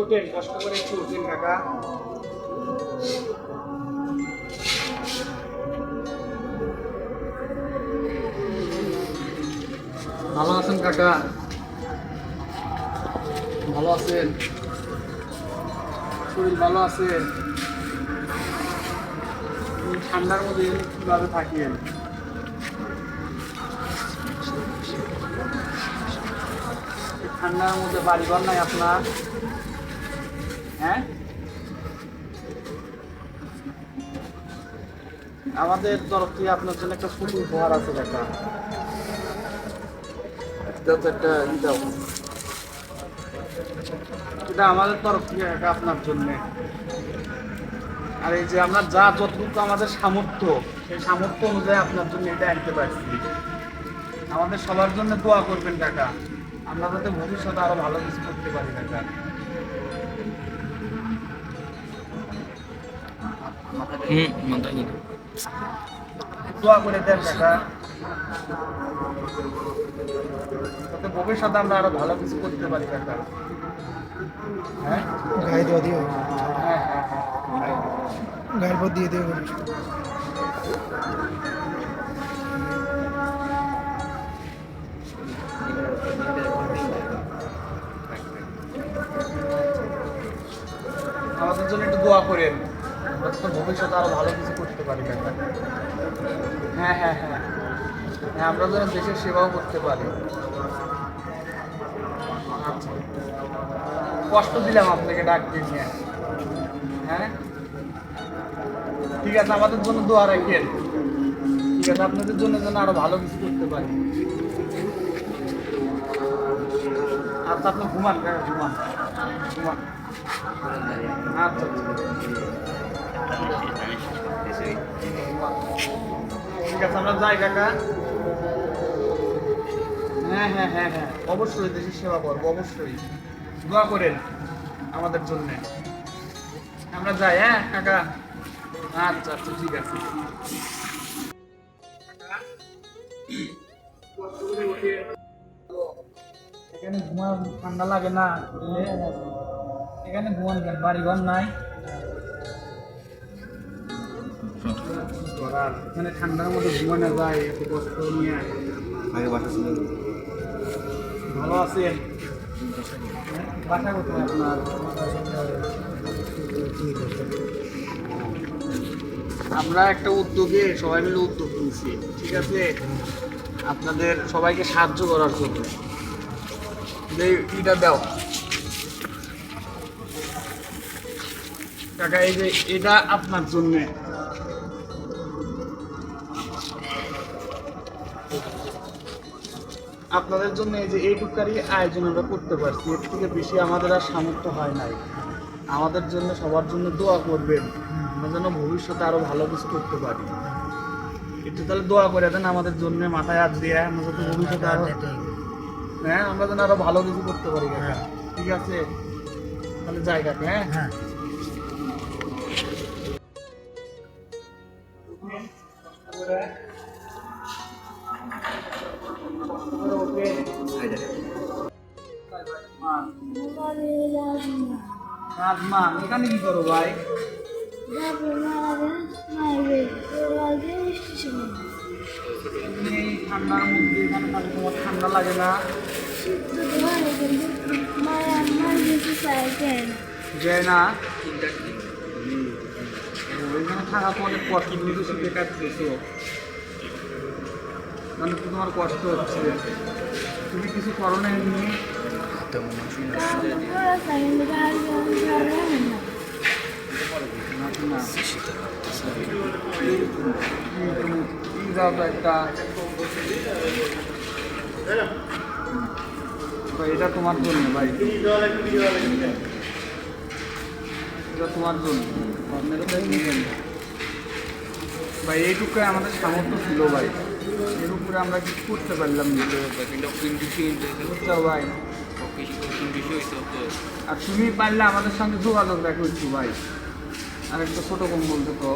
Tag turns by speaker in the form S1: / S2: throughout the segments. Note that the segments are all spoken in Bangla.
S1: ওঠেন, কষ্ট করে একটু ওঠেন কাকা। ভালো আছেন কাকা? ভালো আছেন? শরীর ভালো আছে? ঠান্ডার মধ্যে কিভাবে থাকেন? ঠান্ডার মধ্যে বাড়িঘর নাই আপনার? হ্যাঁ, আমাদের তরফ থেকে আপনার জন্য একটা ছোট উপহার আছে কাকা। এটা আমাদের তরফ থেকে কাকা আপনার জন্য। আর এই যে আমরা যা যতটুকু আমাদের সামর্থ্য, সেই সামর্থ্য অনুযায়ী আপনার জন্য এটা আনতে পারছি। আমাদের সবার জন্য দোয়া করবেন কাকা, আমরা যাতে ভবিষ্যতে আরো ভালো কিছু করতে পারি কাকা। দোয়া করে দেন কাকা, যাতে ভবিষ্যতে আমরা আরো ভালো কিছু করতে পারি কাকা। হ্যাঁ,
S2: গায়ে দেওয়া দিও,
S1: হ্যাঁ, হ্যাঁ,
S2: গায়ের পর দিয়ে দিও।
S1: আমাদের জন্য একটু দোয়া করেন, আমরা তো ভবিষ্যতে আরো ভালো কিছু করতে পারি কাকা। হ্যাঁ, হ্যাঁ, হ্যাঁ, হ্যাঁ, আমরা যেন দেশের সেবাও করতে পারি। আচ্ছা, কষ্ট দিলাম আপনাকে ডাক দিয়ে নিয়ে। হ্যাঁ, ঠিক আছে, আমাদের জন্য দোয়া রাখেন। ঠিক আছে, আপনাদের জন্য যেন আরো ভালো কিছু করতে পারি। আচ্ছা, আপনি ঘুমান কাকা, ঘুমান ঘুমান। আচ্ছা, ঠিক আছে, আমরা যাই কাকা। হ্যাঁ, হ্যাঁ, হ্যাঁ, হ্যাঁ, অবশ্যই দেশের সেবা করবো, অবশ্যই দোয়া করেন আমাদের জন্য। আমরা যাই, হ্যাঁ কাকা। আচ্ছা, আচ্ছা, ঠিক আছে। এখানে ঘুমান, ঠান্ডা লাগে না? এখানে ঘুমান কেন? বাড়ি ঘর নাই? এখানে ঠান্ডার মধ্যে ঘুমানো যায়, এত কষ্ট নিয়ে।
S2: আগে বাসা ছিল,
S1: ভালো আছেন? বাসা কোথায় আপনার? আমরা একটা উদ্যোগে সবাই মিলে উদ্যোগ নিয়েছি, ঠিক আছে, আপনাদের সবাইকে সাহায্য করার জন্য। এটা দাও কাকা, এই যে এটা আপনার জন্য। আপনাদের জন্য এই যে এইটুকারই আয়োজন আমরা করতে পারছি, এর থেকে বেশি আমাদের আর সামর্থ্য হয় নাই। আমাদের জন্য, সবার জন্য দোয়া করবেন, আমরা যেন ভবিষ্যতে আরো ভালো কিছু করতে পারি। একটু তাহলে দোয়া করে দেন আমাদের জন্য, মাথায় হাত দিয়ে, আমরা যাতে ভবিষ্যতে আরো, হ্যাঁ, আমরা যেন আরো ভালো কিছু করতে পারি কাকা। ঠিক আছে, তাহলে যাই কাকা। হ্যাঁ,
S2: হ্যাঁ।
S1: রাজমান, এখানে কি করো ভাই? তুমি এই ঠান্ডার মধ্যে এখানে থাকো, তোমার ঠান্ডা লাগে না? যায় না? ওইখানে থাকা তো অনেক কষ্ট, তুমি তো শীতে কাটতেছো, মানে তোমার কষ্ট হচ্ছে। তুমি কিছু করো না এমনি? এটা তোমার জন্য ভাই, এটা তোমার জন্য ভাই। এইটুকুই আমাদের সামর্থ্য ছিল ভাই, এর উপরে আমরা কিছু করতে পারলাম না বুঝছো ভাই। আর তুমি পারলে আমাদের সঙ্গে যোগাযোগ রাখো একটু ভাই, আর একটা ছোট কম্বল দেখো।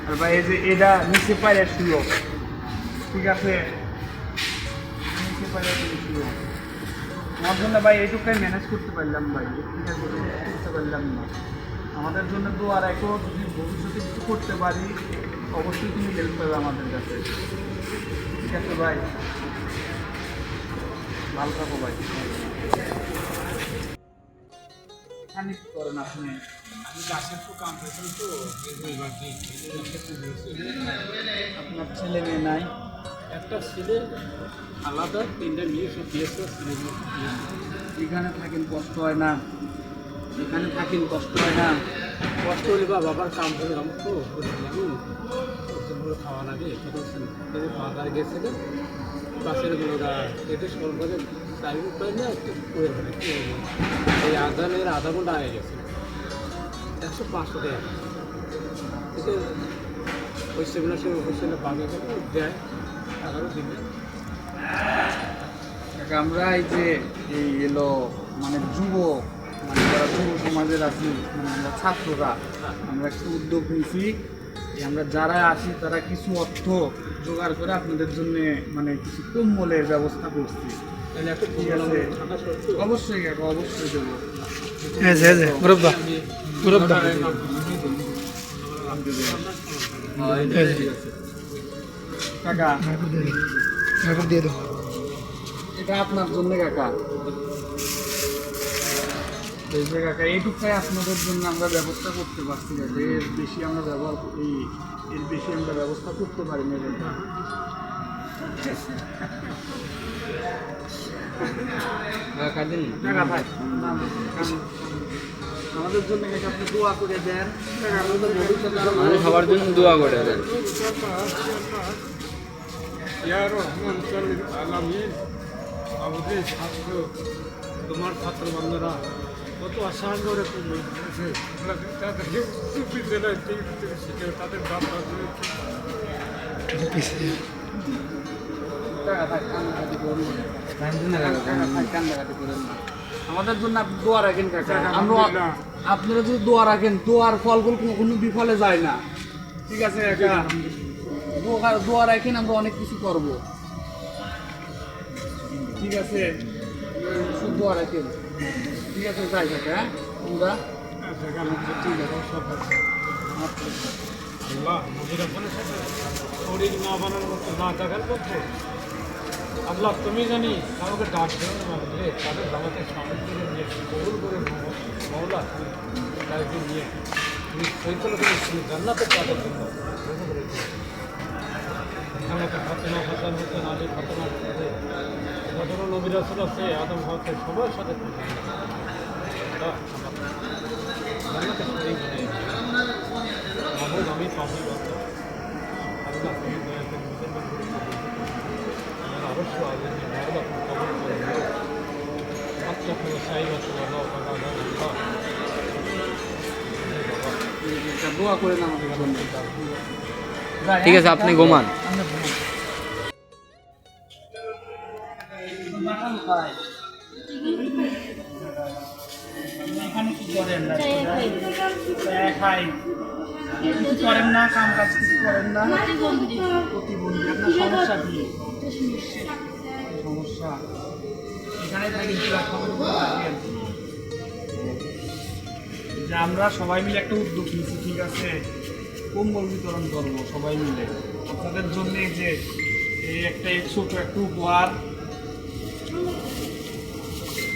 S1: আর ভাই এই যে এটা নিচে পাইলে শুলো, ঠিক আছে, নিচে পাইলে শুলো। আমার জন্য ভাই এইটুকুই ম্যানেজ করতে পারলাম ভাই, ঠিক আছে করতে পারলাম না। আমাদের জন্য দোয়া রাখো, যদি ভবিষ্যতে কিছু করতে পারি অবশ্যই তুমি হেল্প করবে আমাদের কাছে, ঠিক আছে ভাই? ভালো থাকো ভাই। এখানে কি করেন আপনি?
S3: আমি গাছের তো কাম করতাম তো
S1: আপনার ছেলে মেয়ে নাই?
S3: একটা ছেলে আলাদা, তিনটা মেয়ে, সব দিয়েছে ছেলে মেয়ে।
S1: এখানে থাকেন কষ্ট হয় না? এখানে থাকেন কষ্ট হয় না?
S3: কষ্ট হলে বা বাবার কাম করে আমি তো আমি খাওয়া লাগে বাজার গেছিল গাছের গুলোরা এটা সরকারের টাইম পাই না একটু করে ফেলে কি হলো এই আদানের আধা ঘন্টা আগে গেছে 100-500 টাকা ঠিক আছে। ওই সেগুলো সে হোস্টেলে বাগে গেলে দেয় 11 দিনে।
S1: কাকা, আমরা এই যে এই এলো মানে যুবক, মানে যারা যুব সমাজের আছি, মানে আমরা ছাত্ররা, আমরা একটা উদ্যোগ নিয়েছি, আমরা যারা আসি তারা কিছু অর্থ জোগাড় করে আপনাদের জন্য মানে কিছু কম্বলের ব্যবস্থা করছি।
S3: তাহলে একটা
S1: ঠিক আছে,
S3: থাকা সত্ত্বেও
S1: অবশ্যই কাকা, অবশ্যই দেবো।
S2: মুরব্বা মুরব্বা
S1: কাকা
S2: গাড়িপথ দিয়ে দাও।
S1: এটা আপনার জন্য কাকা, এই যে কাকা এইটুকাই আপনাদের জন্য আমরা ব্যবস্থা করতে পারছি কাকা, এর বেশি আমরা এর বেশি আমরা ব্যবস্থা করতে পারি না কাকা। কাকা ভাই, না, না, আমাদের জন্য কাকা আপনি দোয়া করে দেন কাকা, আমাদের ভবিষ্যতে আরো ভালো
S4: সবার জন্য দোয়া করে দেন।
S3: ইয়া রহমান আলামিন, আমাদের ছাত্র, তোমার ছাত্র বান্ধবরা কত আশান করে করেছে তাদেরকে বিদ্যালয় থেকে শিখে তাদের বাবা
S1: কাকা ভাই, কান্নাকাটি করুন না। কাকা ভাই, কান্নাকাটি করুন না। আমাদের জন্য আপনি দোয়া রাখেন কাকা, আমরা আপনারা যদি দোয়া রাখেন, দোয়ার ফলগুলো কখনো বিফলে যায় না, ঠিক আছে কাকা? দোয়া রাখেন, আমরা অনেক কিছু করব, ঠিক আছে? শুধু দোয়া রাখেন, ঠিক আছে? যাই কাকা, হ্যাঁ আমরা ঠিক আছে, সব আছে।
S3: আল্লাহ মুজিরা বলেছে শরীর না বানানোর মতো না জাগার মধ্যে আল্লাহ তুমি জানি আমাকে ডাক দেবে না রে, তাদের জামাতে সামিল করে নিয়ে কবুল করে মৌলা তাদেরকে নিয়ে তুমি শৈতল করে জান্নাতে তাদের জন্য জান্নাতে ফাতেমা হাসান হোসেন আলী ফাতেমা হতে যত নবীর রাসূল আছে আদম হতে সবার সাথে জান্নাতে শরীক বানিয়ে মাহবুব আমি পাবি বন্ধ আল্লাহ তুমি দয়াতে মুসলমান করে আমরা অবশ্য আগুন মারব আপনি কবল করে আত্মা কোনো সাই আছে বাবা বাবা
S1: দোয়া করেন আমাদের জন্য।
S4: ঠিক আছে, আপনি ঘুমান।
S1: আমরা ঘুমান। মাখন খাই। আপনি এখানে কি করেন? চায়ে খাই। কিছু করেন না, কাম কাজ কিছু করেন না? প্রতিবন্ধী। আপনার সমস্যা কি? সমস্যা এখানে থাকেন, প্ল্যাটফর্মে থাকেন। যে আমরা সবাই মিলে একটা উদ্যোগ নিয়েছি, ঠিক আছে? কম্বল বিতরণ করবো সবাই মিলে আপনাদের জন্য। যে এই একটা ছোট একটা উপহার,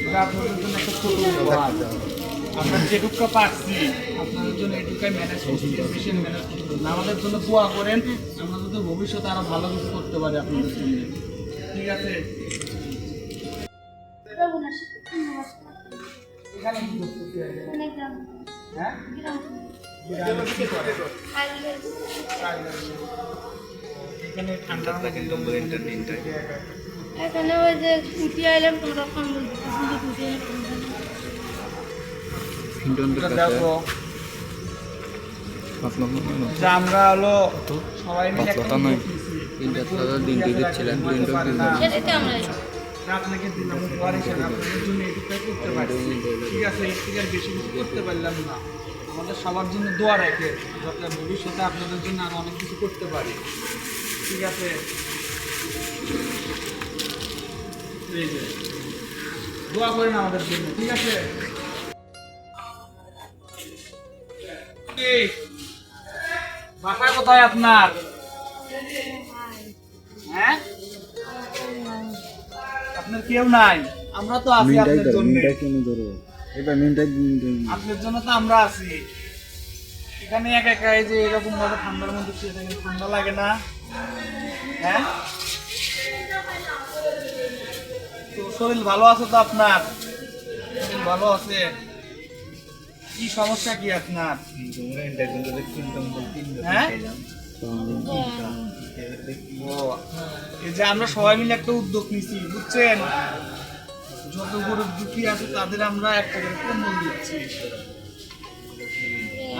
S1: এটা আপনাদের জন্য একটা ছোট উপহার। আমরা যেটুকু পাচ্ছি আপনাদের জন্য এটুকাই ম্যানেজ করছি, এর বেশি ম্যানেজ করতে না। আমাদের জন্য দোয়া করেন, আমরা যদি ভবিষ্যতে আরো ভালো কিছু করতে পারি আপনাদের জন্য, ঠিক আছে? এখানে কি করতে হবে? হ্যাঁ, এখানে ঠান্ডা থাকে নম্বরের দিনটায়।
S5: এখানে ওই যে ছুটি আইলাম তোমরা কম্বল ছুটি
S1: দেখো যে আমরা হলো সবাই মিলে একটা উদ্যোগ নিয়েছি।
S5: সেটাতে আমরা
S1: আপনাকে দিলাম উপহার হিসেবে, আপনাদের জন্য এটুকুই করতে পারছি, ঠিক আছে? এর থেকে আর বেশি কিছু করতে পারলাম না। আমাদের সবার জন্য দোয়া রাখে, যাতে ভবিষ্যতে আপনাদের জন্য আরো অনেক কিছু করতে পারি, ঠিক আছে? এই যে দোয়া করেন আমাদের জন্য, ঠিক আছে? কি? বাসা কোথায় আপনার? হ্যাঁ, আপনার কেউ নাই? আমরা তো আছি আপনার জন্য। আপনার জন্য তো আমরা আছি। এখানে একা একা এই যে এরকম ভাবে ঠান্ডার মধ্যে শুয়ে থাকেন, ঠান্ডা লাগে না? হ্যাঁ, তো শরীর ভালো আছে তো আপনার? শরীর ভালো আছে? কি সমস্যা কি আপনার? হ্যাঁ, ও, এই যে আমরা সবাই মিলে একটা উদ্যোগ নিছি, বুঝছেন? যত গরিব দুঃখী আছে তাদের আমরা একটা করে কম্বল দিচ্ছি।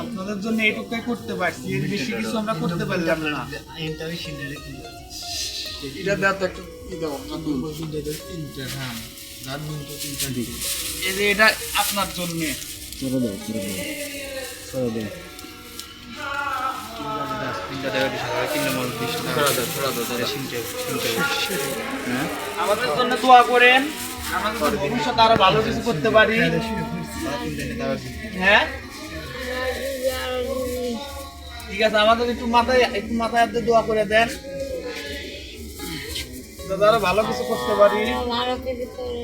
S1: আপনাদের জন্য এইটুকুই করতে পারছি, এর বেশি কিছু আমরা করতে পারলাম না।
S2: এটা দাও তো একটু দাও
S1: এই যে এটা আপনার জন্য। আমাদের জন্য দোয়া করেন, আমাদের জন্য ভবিষ্যতে আরো ভালো কিছু করতে পারি। হ্যাঁ, ঠিক আছে, আমাদের একটু মাথায় হাত দিয়ে দোয়া করে দেন, যাতে আরো ভালো কিছু করতে পারি।
S5: ভালো কিছু করে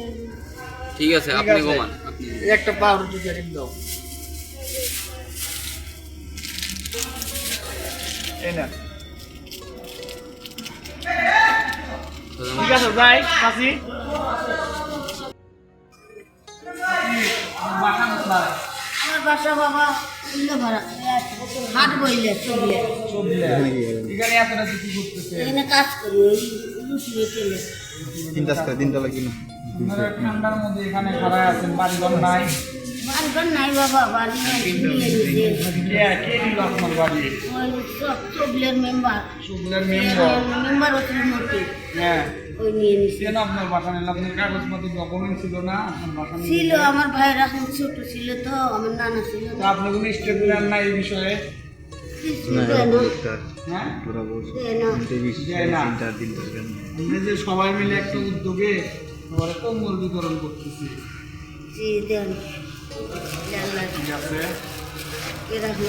S4: ঠিক আছে,
S1: ঠিক
S4: আপনি
S1: আছে।
S4: ঘুমান।
S1: এই একটা পাউরুটি ক্যারিং দাও, এই না। ঠিক আছে, যাই কাশি।
S5: আমার বাসা বাবা উল্লে ভরা হাট বইলে চললে
S1: এখানে এতটা কিছু করতেছে।
S5: এখানে কাজ করি ওই লুটিয়ে তেলে
S1: আপনারা ঠান্ডার মধ্যে এখানে খাড়ায় আছেন, বাড়িঘর নাই।
S5: বাড়িঘর নাই বাবা, বাড়ি নিয়ে নিছে
S1: কে দিল আপনার বাড়ি?
S5: ওই সব চবলের মেম্বার
S1: শুক্লের মেম্বার।
S5: মেম্বার হচ্ছে মতি
S1: হ্যাঁ,
S5: ওই নিয়ে নিছে
S1: কেন আপনার বাসা নিল? আপনার কাগজপত্র ডকুমেন্ট ছিল না আপনার বাসা নিল?
S5: ছিল আমার ভাইয়ের এখন ছোট ছিল তো, আমার নানা ছিল
S1: তো আপনার কোনো স্টেটমেন্ট নাই এই বিষয়ে?
S5: কিছু দেয় না,
S1: হ্যাঁ,
S5: দেয় না।
S1: দেয় না। আমরা যে সবাই মিলে একটা উদ্যোগে সবাই কম্বল বিতরণ করতেছি,
S5: জি দেন আল্লাহ
S1: ঠিক আছে?
S5: এরকম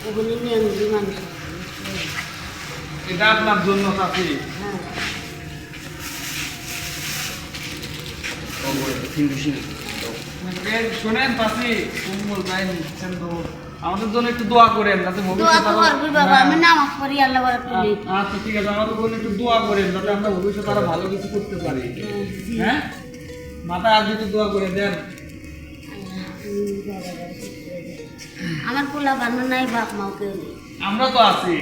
S5: ওগুলো নিয়ে আমি মানুষ
S1: এটা আপনার জন্য কাকি।
S5: হ্যাঁ
S1: শোনেন পাশি, কম্বল গায়ে নিচ্ছেন তো, আমাদের জন্য একটু দোয়া করেন যাতে
S5: দোয়া
S1: ভবিষ্যতে
S5: তো করবি বাবা, আমি নামাজ পড়ি আল্লাহ বারাক করি।
S1: আচ্ছা ঠিক আছে, আমাদের জন্য একটু দোয়া করেন যাতে আমরা ভবিষ্যতে আরো ভালো কিছু করতে পারি। হ্যাঁ, মাথায় আর একটু দোয়া করে দেন।
S5: আমার পোলা বানো নাই, বাপ মাও কেউ নেই।
S1: আমরা তো আছি,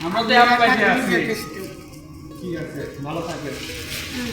S1: আমরা তো এক পাশে আছি।
S5: যথেষ্ট।
S1: ঠিক আছে, ভালো থাকেন।
S5: হুম।